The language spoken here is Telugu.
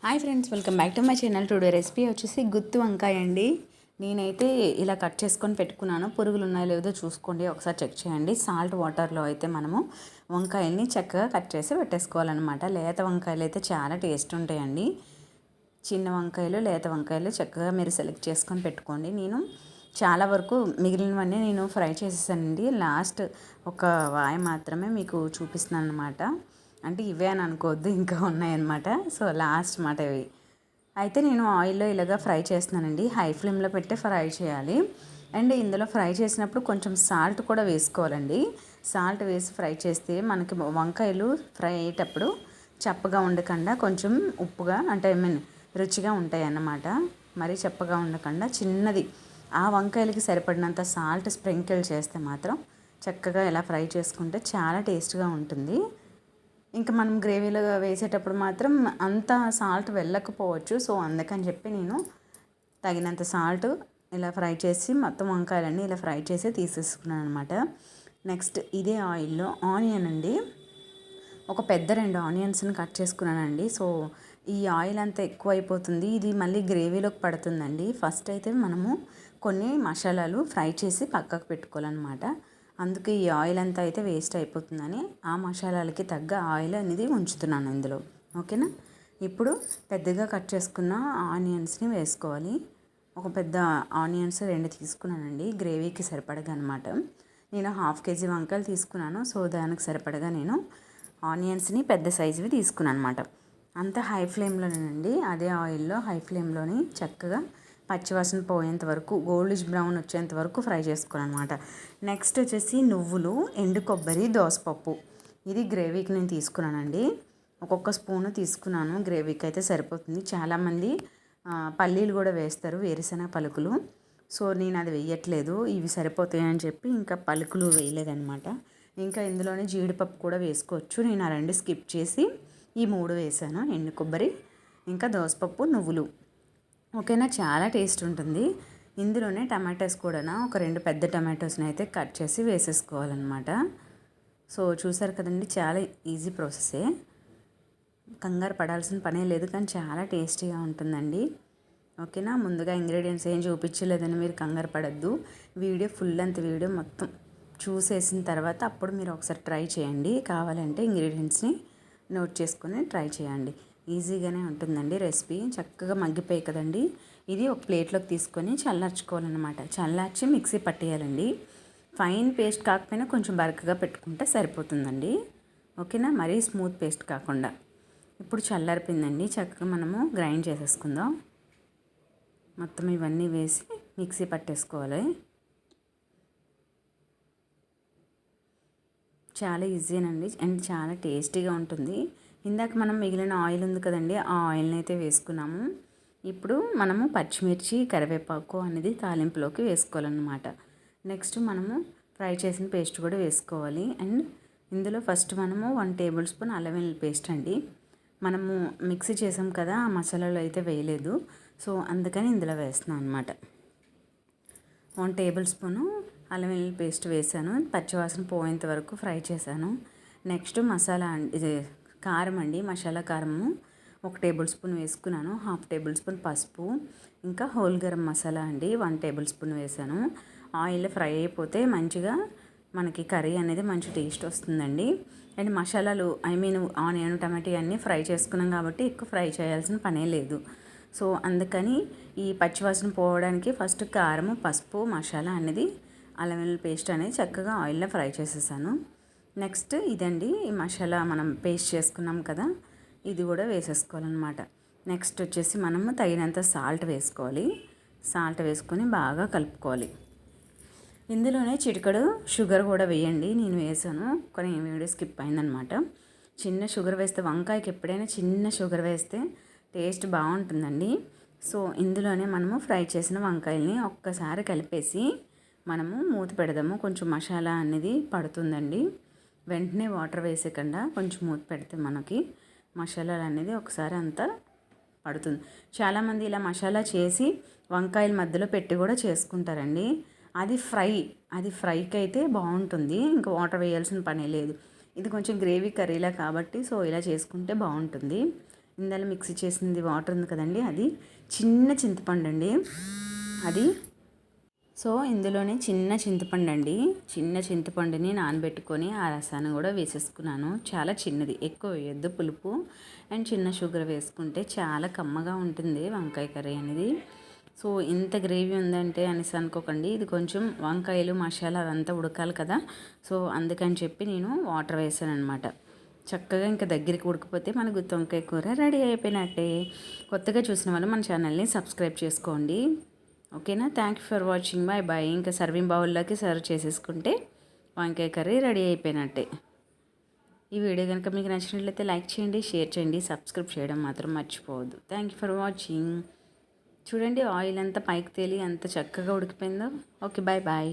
Hi friends, welcome back to my channel. Today recipe వచ్చేసి గుత్తి వంకాయ అండి. నేనైతే ఇలా కట్ చేసుకొని పెట్టుకున్నాను. పురుగులు ఉన్నాయో లేదో చూసుకోండి, ఒకసారి చెక్ చేయండి. సాల్ట్ వాటర్లో అయితే మనము వంకాయల్ని చక్కగా కట్ చేసి పెట్టేసుకోవాలన్నమాట. లేత వంకాయలు అయితే చాలా టేస్ట్ ఉంటాయండి. చిన్న వంకాయలు, లేత వంకాయలు చక్కగా మీరు సెలెక్ట్ చేసుకొని పెట్టుకోండి. నేను చాలా వరకు మిగిలినవన్నీ నేను ఫ్రై చేసేసానండి. లాస్ట్ ఒక వాయ మాత్రమే మీకు చూపిస్తున్నాను అనమాట. అంటే ఇవే అని అనుకోవద్దు, ఇంకా ఉన్నాయన్నమాట. సో లాస్ట్ మాట ఇవి అయితే నేను ఆయిల్లో ఇలాగా ఫ్రై చేస్తున్నానండి. హై ఫ్లేమ్లో పెట్టి ఫ్రై చేయాలి. అండ్ ఇందులో ఫ్రై చేసినప్పుడు కొంచెం సాల్ట్ కూడా వేసుకోవాలండి. సాల్ట్ వేసి ఫ్రై చేస్తే మనకి వంకాయలు ఫ్రై అయ్యేటప్పుడు చప్పగా ఉండకుండా కొంచెం ఉప్పుగా, అంటే రుచిగా ఉంటాయి అన్నమాట. మరీ చప్పగా ఉండకుండా చిన్నది ఆ వంకాయలకి సరిపడినంత సాల్ట్ స్ప్రింకిల్ చేస్తే మాత్రం చక్కగా ఇలా ఫ్రై చేసుకుంటే చాలా టేస్ట్గా ఉంటుంది. ఇంకా మనం గ్రేవీలో వేసేటప్పుడు మాత్రం అంత సాల్ట్ వెళ్ళకపోవచ్చు. సో అందుకని చెప్పి నేను తగినంత సాల్ట్ ఇలా ఫ్రై చేసి మొత్తం వంకాయలన్నీ ఇలా ఫ్రై చేసి తీసేసుకున్నాను అనమాట. నెక్స్ట్ ఇదే ఆయిల్లో ఆనియన్ అండి, ఒక పెద్ద 2 ఆనియన్స్ని కట్ చేసుకున్నానండి. సో ఈ ఆయిల్ అంతా ఎక్కువ అయిపోతుంది, ఇది మళ్ళీ గ్రేవీలోకి పడుతుందండి. ఫస్ట్ అయితే మనము కొన్ని మసాలాలు ఫ్రై చేసి పక్కకు పెట్టుకోవాలన్నమాట. అందుకే ఈ ఆయిల్ అంతా అయితే వేస్ట్ అయిపోతుందని ఆ మసాలాలకి తగ్గ ఆయిల్ అనేది ఉంచుతున్నాను ఇందులో. ఓకేనా. ఇప్పుడు పెద్దగా కట్ చేసుకున్న ఆనియన్స్ని వేసుకోవాలి. ఒక పెద్ద ఆనియన్స్ 2 తీసుకున్నానండి, గ్రేవీకి సరిపడగా అనమాట. నేను 1/2 kg వంకాయలు తీసుకున్నాను. సో దానికి సరిపడగా నేను ఆనియన్స్ని పెద్ద సైజువి తీసుకున్నాను అనమాట. అంతా హై ఫ్లేమ్లోనేనండి, అదే ఆయిల్లో హై ఫ్లేమ్లోని చక్కగా పచ్చివాసన పోయేంత వరకు, గోల్డిష్ బ్రౌన్ వచ్చేంత వరకు ఫ్రై చేసుకోవాలన్నమాట. నెక్స్ట్ వచ్చేసి నువ్వులు, ఎండు కొబ్బరి, దోసపప్పు, ఇది గ్రేవీకి నేను తీసుకున్నానండి. ఒక్కొక్క స్పూను తీసుకున్నాను, గ్రేవీకి అయితే సరిపోతుంది. చాలామంది పల్లీలు కూడా వేస్తారు, వేరుశనగ పలుకులు. సో నేను అది వేయట్లేదు, ఇవి సరిపోతాయని చెప్పి ఇంకా పలుకులు వేయలేదన్నమాట. ఇంకా ఇందులోనే జీడిపప్పు కూడా వేసుకోవచ్చు. నేను ఆ 2 స్కిప్ చేసి ఈ 3 వేసాను, ఎండు కొబ్బరి ఇంకా దోసపప్పు, నువ్వులు. ఓకేనా, చాలా టేస్ట్ ఉంటుంది. ఇందులోనే టమాటోస్ కూడా ఒక 2 పెద్ద టమాటోస్ని అయితే కట్ చేసి వేసేసుకోవాలన్నమాట. సో చూసారు కదండి, చాలా ఈజీ ప్రాసెసే, కంగారు పడాల్సిన పనే లేదు, కానీ చాలా టేస్టీగా ఉంటుందండి. ఓకేనా. ముందుగా ఇంగ్రీడియంట్స్ ఏం చూపించలేదని మీరు కంగారు పడద్దు. ఫుల్ లెంత్ వీడియో మొత్తం చూసేసిన తర్వాత అప్పుడు మీరు ఒకసారి ట్రై చేయండి. కావాలంటే ఇంగ్రీడియంట్స్ని నోట్ చేసుకొని ట్రై చేయండి. ఈజీగానే ఉంటుందండి రెసిపీ, చక్కగా మగ్గిపోయి కదండి. ఇది ఒక ప్లేట్లోకి తీసుకొని చల్లార్చుకోవాలన్నమాట. చల్లార్చి మిక్సీ పట్టేయాలండి. ఫైన్ పేస్ట్ కాకపోయినా కొంచెం బరకగా పెట్టుకుంటే సరిపోతుందండి. ఓకేనా, మరీ స్మూత్ పేస్ట్ కాకుండా. ఇప్పుడు చల్లారిపోయిందండి, చక్కగా మనము గ్రైండ్ చేసేసుకుందాం. మొత్తం ఇవన్నీ వేసి మిక్సీ పట్టేసుకోవాలి. చాలా ఈజీనండి అండ్ చాలా టేస్టీగా ఉంటుంది. ఇందాక మనం మిగిలిన ఆయిల్ ఉంది కదండి, ఆ ఆయిల్ని అయితే వేసుకున్నాము. ఇప్పుడు మనము పచ్చిమిర్చి, కరివేపాకు అనేది తాలింపులోకి వేసుకోవాలన్నమాట. నెక్స్ట్ మనము ఫ్రై చేసిన పేస్ట్ కూడా వేసుకోవాలి. అండ్ ఇందులో ఫస్ట్ మనము 1 టేబుల్ స్పూన్ అల్లం వెల్లుల్లి పేస్ట్ అండి. మనము మిక్సీ చేసాం కదా, ఆ మసాలాలో అయితే వేయలేదు. సో అందుకని ఇందులో వేస్తున్నాను అనమాట. 1 టేబుల్ స్పూను అల్లం వెల్లుల్లి పేస్ట్ వేసాను, పచ్చివాసన పోయేంత వరకు ఫ్రై చేశాను. నెక్స్ట్ మసాలా ఇది కారం అండి, మసాలా కారము 1 టేబుల్ స్పూన్ వేసుకున్నాను. 1/2 టేబుల్ స్పూన్ పసుపు, ఇంకా హోల్ గరం మసాలా అండి 1 టేబుల్ స్పూన్ వేసాను. ఆయిల్ ఫ్రై అయిపోతే మంచిగా మనకి కర్రీ అనేది మంచి టేస్ట్ వస్తుందండి. అండ్ మసాలాలు ఆనియన్, టమాటో అన్నీ ఫ్రై చేసుకున్నాం కాబట్టి ఎక్కువ ఫ్రై చేయాల్సిన పనే లేదు. సో అందుకని ఈ పచ్చివాసన పోవడానికి ఫస్ట్ కారము, పసుపు, మసాలా అనేది అల్లం వెల్లుల్లి పేస్ట్ అనేది చక్కగా ఆయిల్లో ఫ్రై చేసేసాను. నెక్స్ట్ ఇదండి, ఈ మసాలా మనం పేస్ట్ చేసుకున్నాం కదా, ఇది కూడా వేసేసుకోవాలన్నమాట. నెక్స్ట్ వచ్చేసి మనము తగినంత సాల్ట్ వేసుకోవాలి. సాల్ట్ వేసుకొని బాగా కలుపుకోవాలి. ఇందులోనే చిటికెడు షుగర్ కూడా వేయండి, నేను వేసాను కానీ వీడియో స్కిప్ అయిందనమాట. చిన్న షుగర్ వేస్తే, వంకాయకి ఎప్పుడైనా చిన్న షుగర్ వేస్తే టేస్ట్ బాగుంటుందండి. సో ఇందులోనే మనము ఫ్రై చేసిన వంకాయల్ని ఒక్కసారి కలిపేసి మనము మూత పెడదాము. కొంచెం మసాలా అనేది పడుతుందండి, వెంటనే వాటర్ వేసేకుండా కొంచెం మూత పెడితే మనకి మసాలాలు అనేది ఒకసారి అంతా పడుతుంది. చాలామంది ఇలా మసాలా చేసి వంకాయల మధ్యలో పెట్టి కూడా చేసుకుంటారండి. అది ఫ్రైకి అయితే బాగుంటుంది, ఇంకా వాటర్ వేయాల్సిన పని లేదు. ఇది కొంచెం గ్రేవీ కర్రీలా కాబట్టి సో ఇలా చేసుకుంటే బాగుంటుంది. ఇందులో మిక్సీ చేసింది వాటర్ ఉంది కదండి, అది చిన్న చింతపండు అండి అది. సో ఇందులోనే చిన్న చింతపండు అండి, చిన్న చింతపండుని నానబెట్టుకొని ఆ రసాన్ని కూడా వేసేసుకున్నాను. చాలా చిన్నది, ఎక్కువ వేయొద్దు పులుపు. అండ్ చిన్న షుగర్ వేసుకుంటే చాలా కమ్మగా ఉంటుంది వంకాయ కర్రీ అనేది. సో ఇంత గ్రేవీ ఉందంటే అనేసి అనుకోకండి, ఇది కొంచెం వంకాయలు మసాలా అదంతా ఉడకాలి కదా, సో అందుకని చెప్పి నేను వాటర్ వేసాను అనమాట. చక్కగా ఇంకా దగ్గరికి ఉడికిపోతే మన గుత్తి వంకాయ కూర రెడీ అయిపోయినట్టే. కొత్తగా చూసిన వాళ్ళు మన ఛానల్ని సబ్స్క్రైబ్ చేసుకోండి. ఓకేనా? Thank you for watching. Bye bye. ఇంకా సర్వింగ్ బౌల్లోకి సర్వ్ చేసేసుకుంటే వంకాయ కర్రీ రెడీ అయిపోయినట్టే. ఈ వీడియో కనుక మీకు నచ్చినట్లయితే లైక్ చేయండి, షేర్ చేయండి, సబ్స్క్రైబ్ చేయడం మాత్రం మర్చిపోవద్దు. Thank you for watching. చూడండి ఆయిల్ అంతా పైకి తేలి ఎంత చక్కగా ఉడికిపోయిందో. Okay, bye bye.